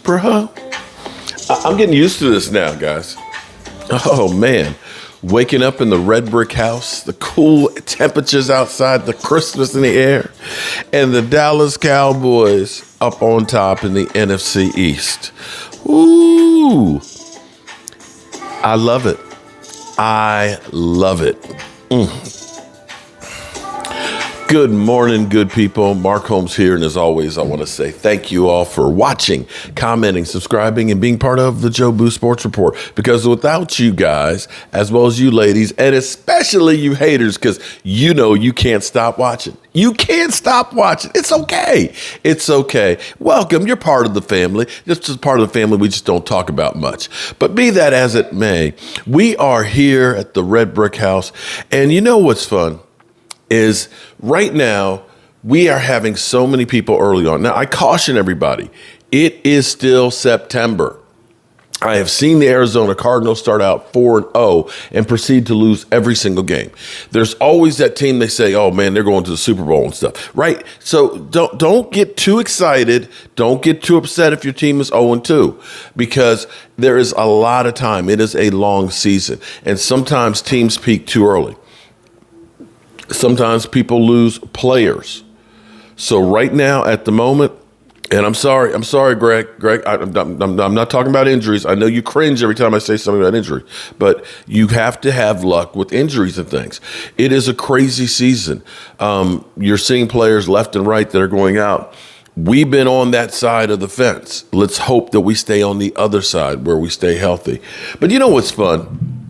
Bro. I'm getting used to this now, guys. Oh, man. Waking up in the red brick house, the cool temperatures outside, the crispness in the air, and the Dallas Cowboys up on top in the NFC East. Ooh. I love it. I love it. Good morning, good people. Mark Holmes here, and as always, I want to say thank you all for watching, commenting, subscribing, and being part of the Joe Boo Sports Report. Because without you guys, as well as you ladies, and especially you haters, because you know you can't stop watching. You can't stop watching. It's okay. It's okay. Welcome. You're part of the family. This is part of the family we just don't talk about much. But be that as it may, we are here at the Red Brick House, and you know what's fun? Is right now we are having so many people early on. Now, I caution everybody, it is still September. I have seen the Arizona Cardinals start out 4-0 and proceed to lose every single game. There's always that team they say, oh man, they're going to the Super Bowl and stuff, right? So don't get too excited. Don't get too upset if your team is 0-2 because there is a lot of time. It is a long season, and sometimes teams peak too early. Sometimes people lose players. So right now at the moment, and I'm sorry, Greg, I'm not talking about injuries. I know you cringe every time I say something about injury, but you have to have luck with injuries and things. It is a crazy season. You're seeing players left and right that are going out. We've been on that side of the fence. Let's hope that we stay on the other side where we stay healthy. But you know what's fun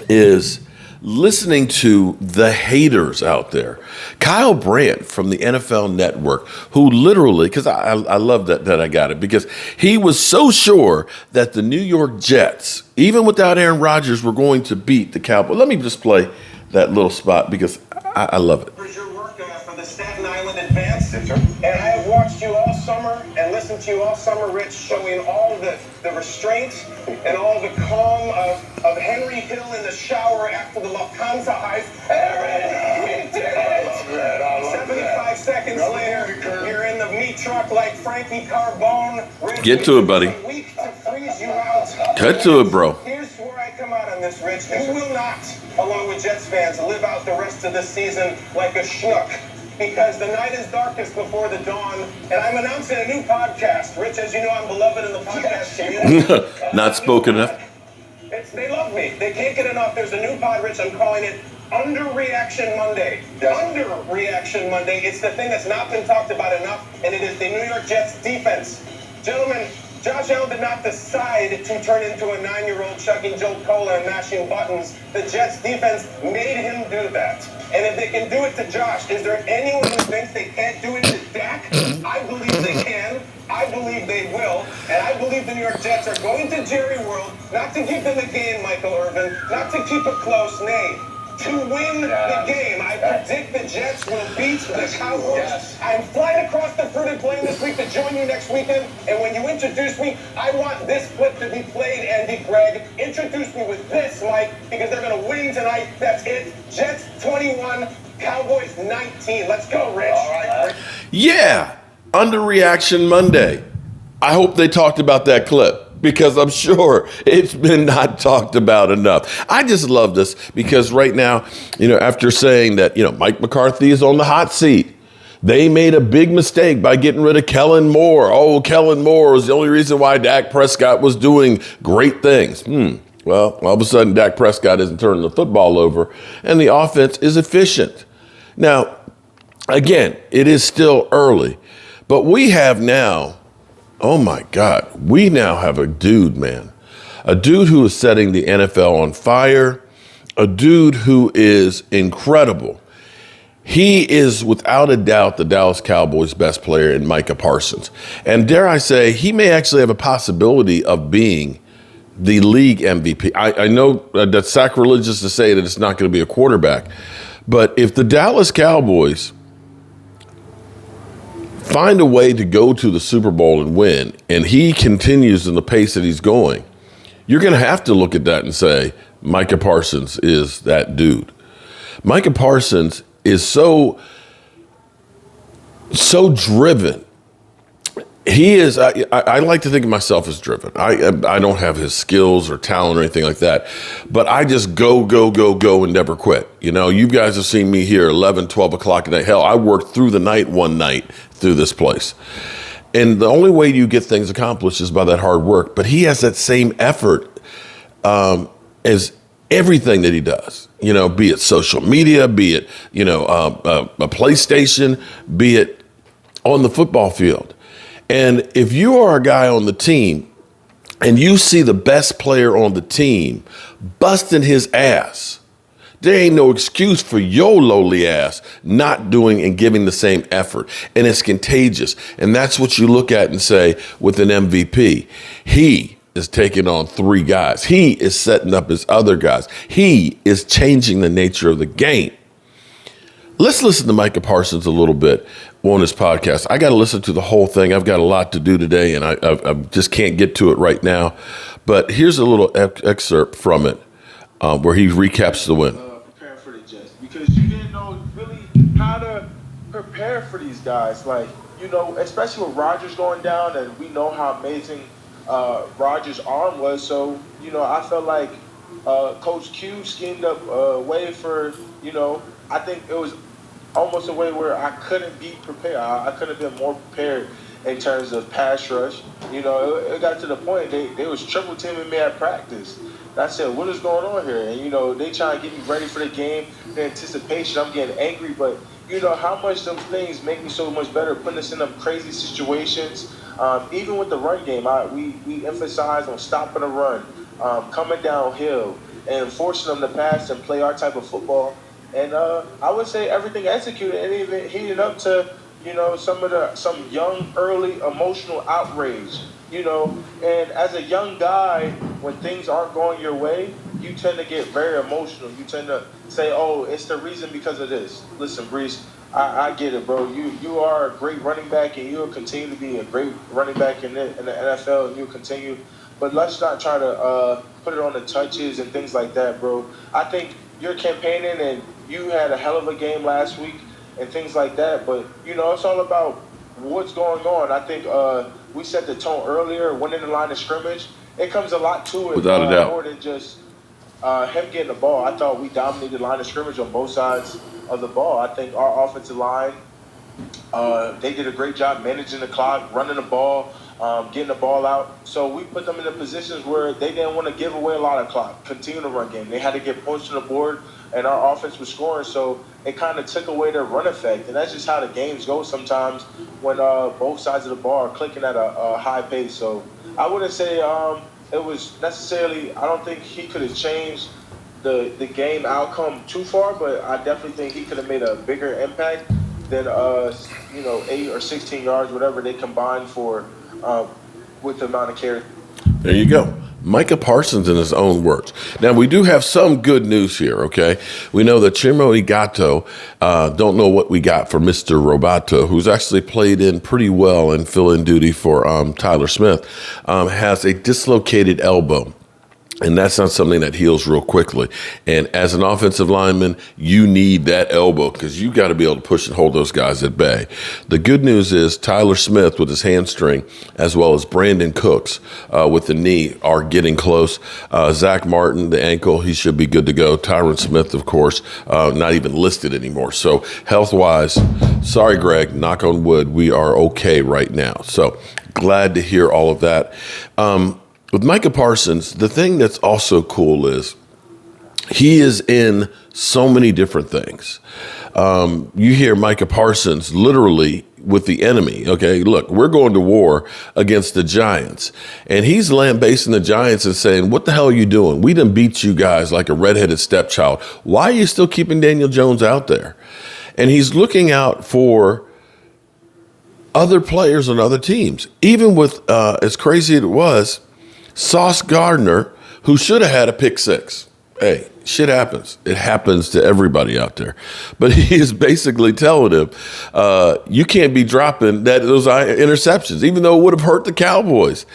is listening to the haters out there. Kyle Brandt from the NFL Network, who literally, because I love that I got it, because he was so sure that the New York Jets, even without Aaron Rodgers, were going to beat the Cowboys. Let me just play that little spot because I love it. For your work for the Staten Island Advance Center, and I have watched you all summer and listened to you all summer, Rich, showing all the restraint and all the calm of Henry Hill in the shower after the Lufthansa heist. Aaron, we did it! 75 seconds later, you're in the meat truck like Frankie Carbone. Get to it, buddy. Week to freeze you out. Cut to it, bro. Here's where I come out on this, Rich. Who will not, along with Jets fans, live out the rest of the season like a schnook? Because the night is darkest before the dawn, and I'm announcing a new podcast. Rich, as you know, I'm beloved in the podcast community. Not spoken enough. They love me. They can't get enough. There's a new pod, Rich. I'm calling it Underreaction Monday. Underreaction Monday. It's the thing that's not been talked about enough, and it is the New York Jets defense. Gentlemen, Josh Allen did not decide to turn into a 9-year-old chugging Joe Cola and mashing buttons. The Jets defense made him do that. And if they can do it to Josh, is there anyone who thinks they can't do it to Dak? I believe they can. I believe they will. And I believe the New York Jets are going to Jerry World, not to give them the game, Michael Irvin, not to keep it close, nay, to win the game. I predict the Jets will beat the Cowboys. Yes. I'm flying across the fruited plain this week to join you next weekend. And when you introduce me, I want this clip to be played, Andy Gregg. Introduce me with this, Mike, because they're going to win tonight. That's it. Jets 21, Cowboys 19. Let's go, Rich. All right. Yeah, Underreaction Monday. I hope they talked about that clip, because I'm sure it's been not talked about enough. I just love this because right now, after saying that, Mike McCarthy is on the hot seat, they made a big mistake by getting rid of Kellen Moore. Oh, Kellen Moore was the only reason why Dak Prescott was doing great things. Well, all of a sudden, Dak Prescott isn't turning the football over, and the offense is efficient. Now, again, it is still early, but we have now, oh my God, we now have a dude, man. A dude who is setting the NFL on fire. A dude who is incredible. He is without a doubt the Dallas Cowboys' best player in Micah Parsons. And dare I say, he may actually have a possibility of being the league MVP. I know that's sacrilegious to say that it's not going to be a quarterback. But if the Dallas Cowboys find a way to go to the Super Bowl and win, and he continues in the pace that he's going, you're going to have to look at that and say, Micah Parsons is that dude. Micah Parsons is so driven. He is, I like to think of myself as driven. I don't have his skills or talent or anything like that, but I just go, and never quit. You guys have seen me here 11, 12 o'clock at night. Hell, I worked through the night one night through this place. And the only way you get things accomplished is by that hard work. But he has that same effort as everything that he does, be it social media, be it, a PlayStation, be it on the football field. And if you are a guy on the team and you see the best player on the team busting his ass, there ain't no excuse for your lowly ass not doing and giving the same effort. And it's contagious. And that's what you look at and say with an MVP. He is taking on three guys. He is setting up his other guys. He is changing the nature of the game. Let's listen to Micah Parsons a little bit on this podcast. I got to listen to the whole thing. I've got a lot to do today, and I just can't get to it right now. But here's a little excerpt from it where he recaps the win. Preparing for the Jets, because you didn't know really how to prepare for these guys. Like, especially with Rodgers going down, and we know how amazing Rodgers' arm was. So, I felt like Coach Q schemed up a way for, I think it was almost a way where I couldn't be prepared. I could have been more prepared in terms of pass rush. It got to the point they was triple teaming me at practice. And I said, what is going on here? And, they trying to get me ready for the game, the anticipation. I'm getting angry, but how much those things make me so much better, putting us in them crazy situations. Even with the run game, we emphasize on stopping the run, coming downhill, and forcing them to pass and play our type of football. And I would say everything executed, and even heated up to, some young, early emotional outrage, And as a young guy, when things aren't going your way, you tend to get very emotional. You tend to say, oh, it's the reason because of this. Listen, Brees, I get it, bro. You are a great running back, and you'll continue to be a great running back in the NFL, and you'll continue. But let's not try to put it on the touches and things like that, bro. I think you're campaigning, and you had a hell of a game last week and things like that. But, it's all about what's going on. I think we set the tone earlier, winning the line of scrimmage. It comes a lot to it. Without a doubt. More than just him getting the ball. I thought we dominated the line of scrimmage on both sides of the ball. I think our offensive line, they did a great job managing the clock, running the ball, getting the ball out. So we put them in the positions where they didn't want to give away a lot of clock, continue the run game. They had to get points on the board, and our offense was scoring. So it kind of took away their run effect. And that's just how the games go sometimes when both sides of the ball are clicking at a high pace. So I wouldn't say it was necessarily, I don't think he could have changed the game outcome too far, but I definitely think he could have made a bigger impact than 8 or 16 yards, whatever they combined for with the amount of carries. There you go. Micah Parsons in his own words. Now, we do have some good news here, okay? We know that Chimo Igato, don't know what we got for Mr. Roboto, who's actually played in pretty well and fill-in duty for Tyler Smith, has a dislocated elbow. And that's not something that heals real quickly. And as an offensive lineman, you need that elbow because you got to be able to push and hold those guys at bay. The good news is Tyler Smith with his hamstring, as well as Brandon Cooks with the knee, are getting close. Zach Martin, the ankle, he should be good to go. Tyron Smith, of course, not even listed anymore. So health-wise, sorry, Greg, knock on wood, we are okay right now. So glad to hear all of that. With Micah Parsons, the thing that's also cool is he is in so many different things. You hear Micah Parsons literally with the enemy. Okay, look, we're going to war against the Giants. And he's lambasting the Giants and saying, what the hell are you doing? We done beat you guys like a redheaded stepchild. Why are you still keeping Daniel Jones out there? And he's looking out for other players on other teams. Even with, as crazy as it was, Sauce Gardner, who should have had a pick six. Hey, shit happens. It happens to everybody out there. But he is basically telling him, you can't be dropping those interceptions, even though it would have hurt the Cowboys.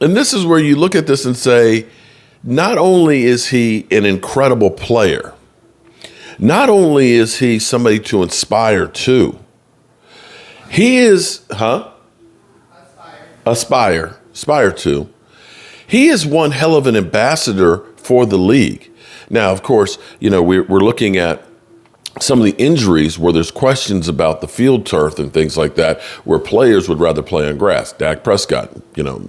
And this is where you look at this and say, not only is he an incredible player, not only is he somebody to inspire to, he is, aspire to. He is one hell of an ambassador for the league. Now, of course, we're looking at some of the injuries where there's questions about the field turf and things like that, where players would rather play on grass. Dak Prescott,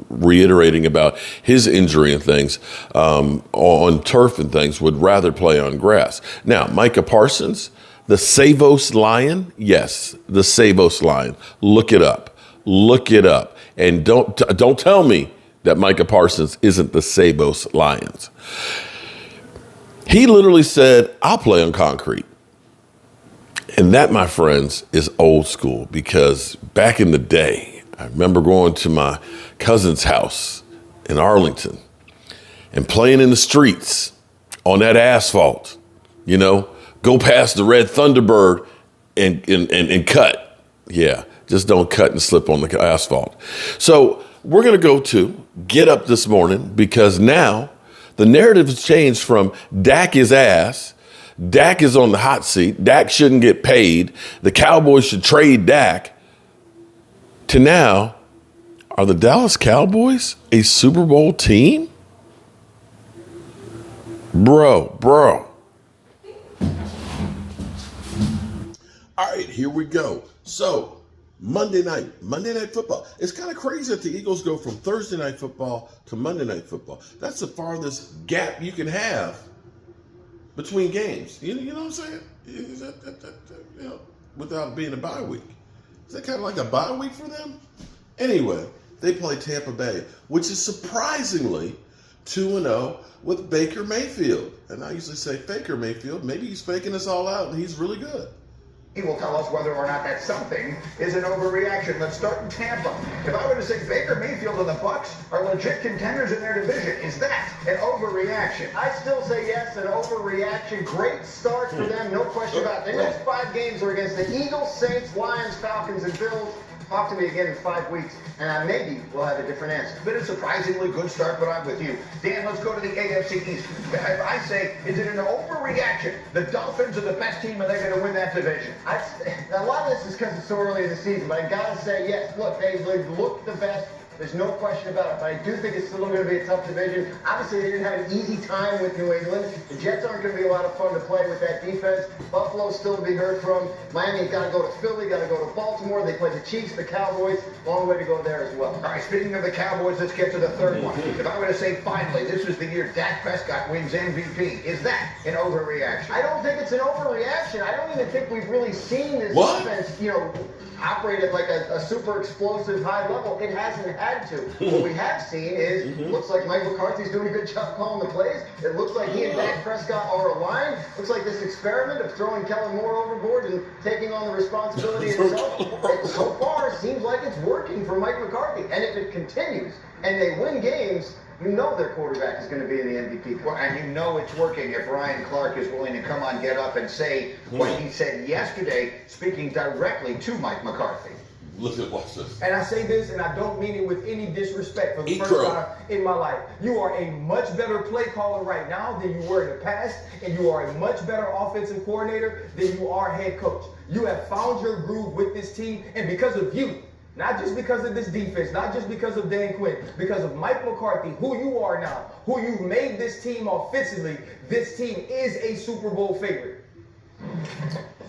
reiterating about his injury and things on turf and things, would rather play on grass. Now, Micah Parsons, the Savos Lion, yes, the Savos Lion. Look it up. And don't tell me that Micah Parsons isn't the Savos Lions. He literally said, I'll play on concrete. And that, my friends, is old school, because back in the day, I remember going to my cousin's house in Arlington and playing in the streets on that asphalt, go past the red Thunderbird and cut. Yeah, just don't cut and slip on the asphalt. So we're going to go to Get Up this morning, because now the narrative has changed from Dak is ass, Dak is on the hot seat, Dak shouldn't get paid, the Cowboys should trade Dak, to now, are the Dallas Cowboys a Super Bowl team? Bro. All right, here we go. So, Monday night football. It's kind of crazy that the Eagles go from Thursday night football to Monday night football. That's the farthest gap you can have between games. You know what I'm saying? Without being a bye week. Is that kind of like a bye week for them? Anyway, they play Tampa Bay, which is surprisingly 2-0 with Baker Mayfield. And I usually say Baker Mayfield. Maybe he's faking us all out and he's really good. He will tell us whether or not that something is an overreaction. Let's start in Tampa. If I were to say Baker Mayfield and the Bucs are legit contenders in their division, is that an overreaction? I still say yes, an overreaction. Great start for them, no question about it. The next 5 games are against the Eagles, Saints, Lions, Falcons, and Bills. Talk to me again in 5 weeks, and maybe we'll have a different answer. Been a surprisingly good start, but I'm with you. Dan, let's go to the AFC East. I say, is it an overreaction? The Dolphins are the best team, and they're going to win that division. A lot of this is because it's so early in the season, but I got to say, yes, look, they look the best. There's no question about it, but I do think it's still going to be a tough division. Obviously, they didn't have an easy time with New England. The Jets aren't going to be a lot of fun to play with that defense. Buffalo's still to be heard from. Miami's got to go to Philly, got to go to Baltimore. They play the Chiefs, the Cowboys. Long way to go there as well. All right, speaking of the Cowboys, let's get to the third one. If I were to say, finally, this is the year Dak Prescott wins MVP, is that an overreaction? I don't think it's an overreaction. I don't even think we've really seen this defense, operate at like a super explosive high level. It hasn't had to. What we have seen is, looks like Mike McCarthy's doing a good job calling the plays. It looks like he and Dak Prescott are aligned. Looks like this experiment of throwing Kellen Moore overboard and taking on the responsibility himself. So far, it seems like it's working for Mike McCarthy. And if it continues and they win games, you know their quarterback is going to be in the MVP. Well, and you know it's working if Ryan Clark is willing to come on Get Up and say what he said yesterday, speaking directly to Mike McCarthy. Watch this. And I say this, and I don't mean it with any disrespect for the first time in my life. You are a much better play caller right now than you were in the past, and you are a much better offensive coordinator than you are head coach. You have found your groove with this team, and because of you, not just because of this defense, not just because of Dan Quinn, because of Mike McCarthy, who you are now, who you've made this team offensively, this team is a Super Bowl favorite.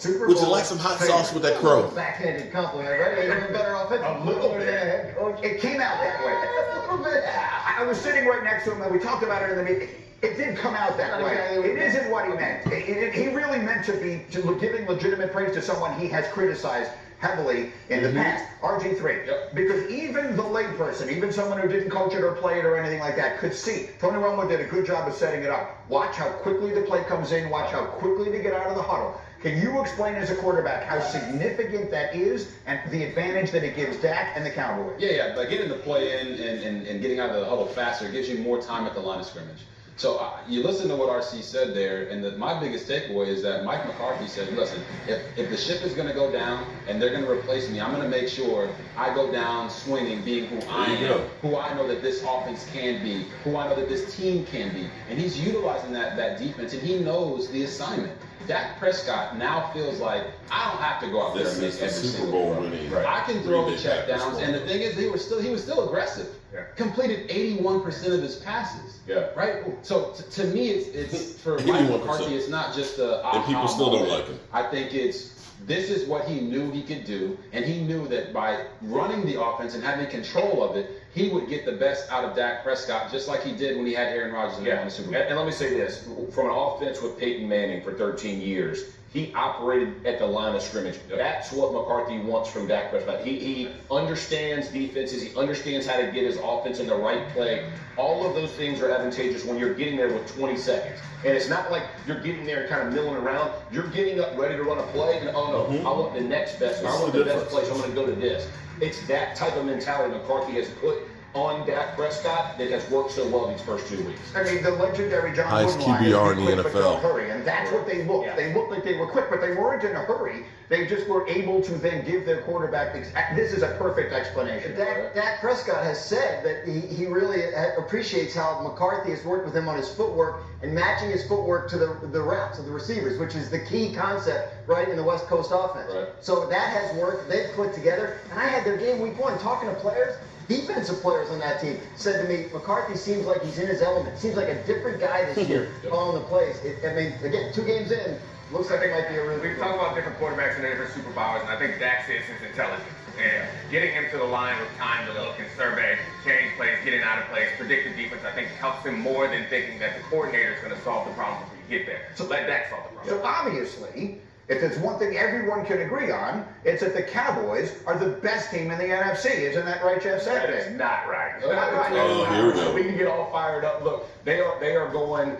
Would you like some hot sauce with that crow? Backhanded compliment, right? Even better offensive. A little bit. It came out that way. A little bit. I was sitting right next to him, and we talked about it in the meeting. It did come out that way. It isn't what he meant. He really meant to be giving legitimate praise to someone he has criticized heavily in the past. RG3. Yep. Because even the layperson, even someone who didn't coach it or play it or anything like that, could see. Tony Romo did a good job of setting it up. Watch how quickly the play comes in. Watch how quickly they get out of the huddle. Can you explain as a quarterback how significant that is and the advantage that it gives Dak and the Cowboys? Yeah. By getting the play in and getting out of the huddle faster, it gives you more time at the line of scrimmage So you listen to what RC said there, and my biggest takeaway is that Mike McCarthy said, listen, if the ship is going to go down and they're going to replace me, I'm going to make sure I go down swinging, being who I am, who I know that this offense can be, who I know that this team can be. And he's utilizing that defense, and he knows the assignment. Dak Prescott now feels like, I don't have to go out there and make every Super Bowl winning. I can throw the check downs, and the thing is, he was still aggressive. Yeah. Completed 81% of his passes. Yeah. Right. So to me, it's for Mike McCarthy. It's not just a. And people still don't like him. I think this is what he knew he could do, and he knew that by running the offense and having control of it, he would get the best out of Dak Prescott, just like he did when he had Aaron Rodgers in the Super Bowl. And let me say this: from an offense with Peyton Manning for 13 years. He operated at the line of scrimmage. That's what McCarthy wants from Dak Prescott. He understands defenses. He understands how to get his offense in the right play. All of those things are advantageous when you're getting there with 20 seconds. And it's not like you're getting there and kind of milling around. You're getting up ready to run a play, and I want the next best. I want the best play, so I'm going to go to this. It's that type of mentality McCarthy has put on Dak Prescott that has worked so well these first 2 weeks. I mean, the legendary John highest Wooden line QBR is in the quick, but don't NFL. hurry, and that's what they looked. Yeah. They looked like they were quick, but they weren't in a hurry. They just were able to then give their quarterback. This is a perfect explanation. Dak Prescott has said that he really appreciates how McCarthy has worked with him on his footwork and matching his footwork to the routes of the receivers, which is the key concept right in the West Coast offense. Right. So that has worked. They've clicked together, and I had their game week 1 talking to players. Defensive players on that team said to me, McCarthy seems like he's in his element. Seems like a different guy this year calling the plays. I mean, again, 2 games in, looks like it might be a really We've talked about different quarterbacks and different superpowers, and I think Dak says his intelligence. And getting him to the line with time to look and survey, change plays, getting out of plays, predictive defense, I think helps him more than thinking that the coordinator is going to solve the problem before you get there. So let Dak solve the problem. So obviously, if there's one thing everyone can agree on, it's that the Cowboys are the best team in the NFC. Isn't that right, Jeff Saturday? That is not right. Not right. Here we go. We can get all fired up. Look, they are going,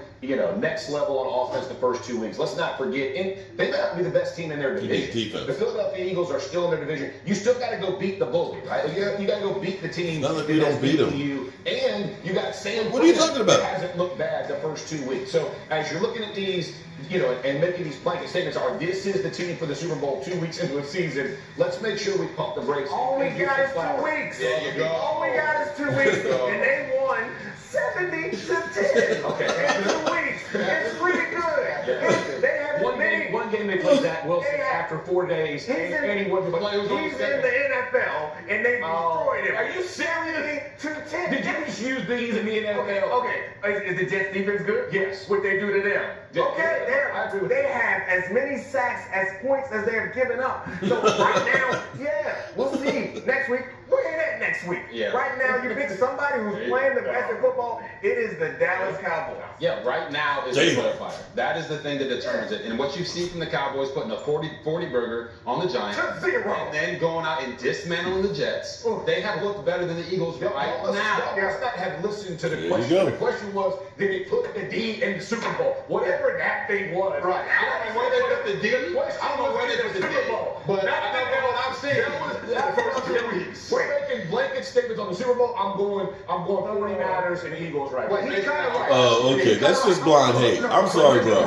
next level on offense the first 2 weeks. Let's not forget, and they might not be the best team in their division. The Philadelphia Eagles are still in their division. You still got to go beat the bully, right? You got to go beat the team. Not like we don't beat them. And you got Sam. What are you talking about? That hasn't looked bad the first 2 weeks. So as you're looking at these, and making these blanket statements, this is the team for the Super Bowl 2 weeks into the season. Let's make sure we pump the brakes. All we got is 2 weeks. There you go. All we got is 2 weeks, and they won 70-10. Okay. In 2 weeks. It's pretty good. Yeah. They have one game they played Zach Wilson after 4 days, he's in the NFL, and they destroyed him. Are you serious? 2-10. Did you just use these in the NFL? Okay. Is the Jets defense good? Yes. What they do to them? Yeah. Okay. I agree with they that. have as many sacks as points as they have given up. So right now, we'll see next week. Where ain't that next week? Yeah. Right now, you pick somebody who's playing the best in football. It is the Dallas Cowboys. Yeah, right now is the clarifier. That is the thing that determines it. And what you see from the Cowboys putting a 40 burger on the Giants, and then going out and dismantling the Jets, they have looked better than the Eagles right now. Let's not have listened to the question. The question was, did they put the D in the Super Bowl? Whatever that thing was. Right. I don't know where they put the D. I don't know where they put the D. But I know what I'm saying. That was the first 2 weeks. We're making blanket statements on the Super Bowl. I'm going 49ers and Eagles right now. Well, he's kind of right. Oh, okay. That's just blind hate. I'm sorry, bro.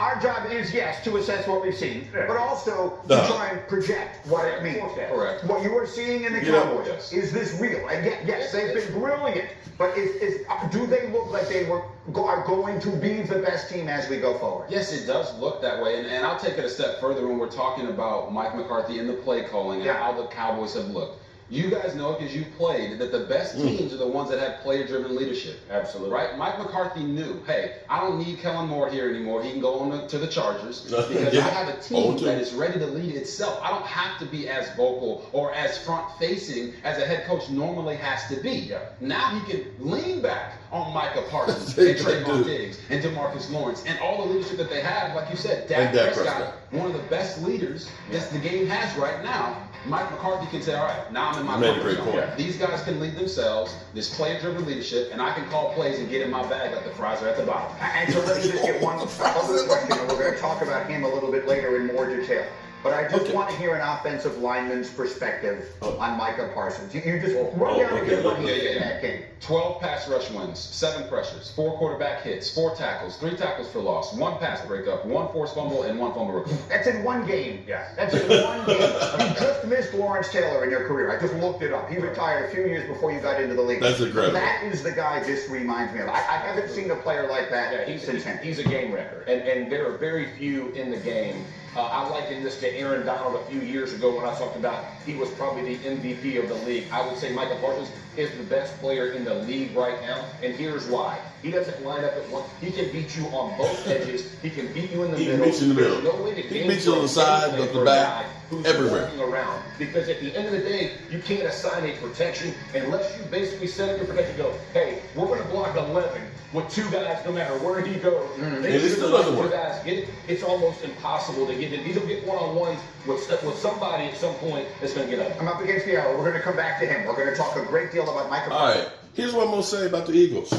Our job is, yes, to assess what we've seen, but also to try and project what it means. Correct. What you are seeing in the Cowboys, is this real? And yes, they've been brilliant, but do they look like they are going to be the best team as we go forward? Yes, it does look that way. And I'll take it a step further when we're talking about Mike McCarthy and the play calling and how the Cowboys have looked. You guys know, because you've played, that the best teams are the ones that have player-driven leadership. Absolutely. Right? Mike McCarthy knew, hey, I don't need Kellen Moore here anymore. He can go on to the Chargers because I have a team that is ready to lead itself. I don't have to be as vocal or as front-facing as a head coach normally has to be. Yeah. Now he can lean back on Micah Parsons and Trayvon Diggs and DeMarcus Lawrence and all the leadership that they have. Like you said, Dak Prescott, one of the best leaders that the game has right now. Mike McCarthy can say, all right, now I'm in my comfort zone. These guys can lead themselves, this player-driven leadership, and I can call plays and get in my bag like the fries are at the bottom. And so let me just get one other question, and we're going to talk about him a little bit later in more detail. But I just Okay. want to hear an offensive lineman's perspective on Micah Parsons. You just run down again what he did in that game. 12 pass rush wins, 7 pressures, 4 quarterback hits, 4 tackles, 3 tackles for loss, 1 pass breakup, 1 forced fumble, and 1 fumble recovery. That's in one game. Yeah. That's in one game. You just missed Lawrence Taylor in your career. I just looked it up. He retired a few years before you got into the league. That's incredible. That is the guy this reminds me of. I haven't seen a player like that since him. He's a game wrecker, and there are very few in the game. I likened this to Aaron Donald a few years ago when I talked about he was probably the MVP of the league. I would say Micah Parsons is the best player in the league right now, and here's why. He doesn't line up at one. He can beat you on both edges. He can beat you in the middle. He beats you in the middle. There's no way to He beats you on the side, up the back, who's everywhere. walking around. Because at the end of the day, you can't assign a protection unless you basically set up your protection and go, hey, we're going to block 11 with 2 guys no matter where he goes. And it still doesn't work. 2 guys get it. It's almost impossible to get it. He'll get one-on-ones with somebody at some point that's going to get up. I'm up against the hour. We're going to come back to him. We're going to talk a great deal about Micah All Parsons. right. Here's what I'm going to say about the Eagles.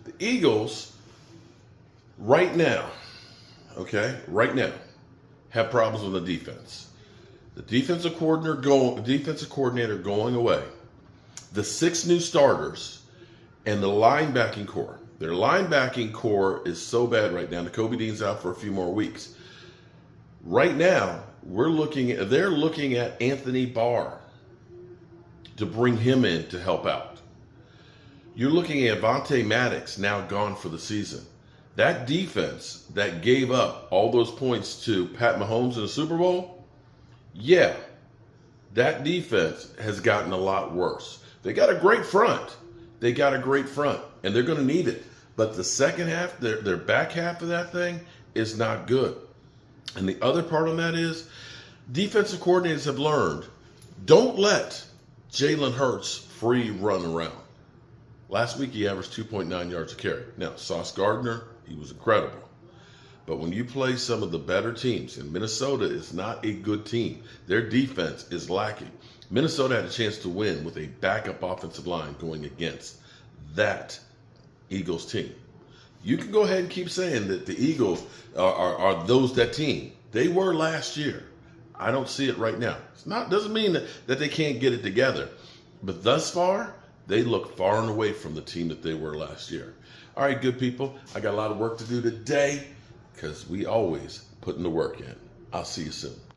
The Eagles, right now, have problems with the defense. The defensive coordinator going away. The 6 new starters and the linebacking core. Their linebacking core is so bad right now. Kobe Dean's out for a few more weeks. Right now, they're looking at Anthony Barr to bring him in to help out. You're looking at Vontae Maddox now gone for the season. That defense that gave up all those points to Pat Mahomes in the Super Bowl, yeah, that defense has gotten a lot worse. They got a great front. And they're going to need it. But the second half, their back half of that thing is not good. And the other part on that is defensive coordinators have learned, don't let Jalen Hurts free run around. Last week, he averaged 2.9 yards a carry. Now, Sauce Gardner, he was incredible. But when you play some of the better teams, and Minnesota is not a good team, their defense is lacking. Minnesota had a chance to win with a backup offensive line going against that Eagles team. You can go ahead and keep saying that the Eagles are that team. They were last year. I don't see it right now. Doesn't mean that they can't get it together. But thus far, they look far and away from the team that they were last year. All right, good people. I got a lot of work to do today because we always put in the work in. I'll see you soon.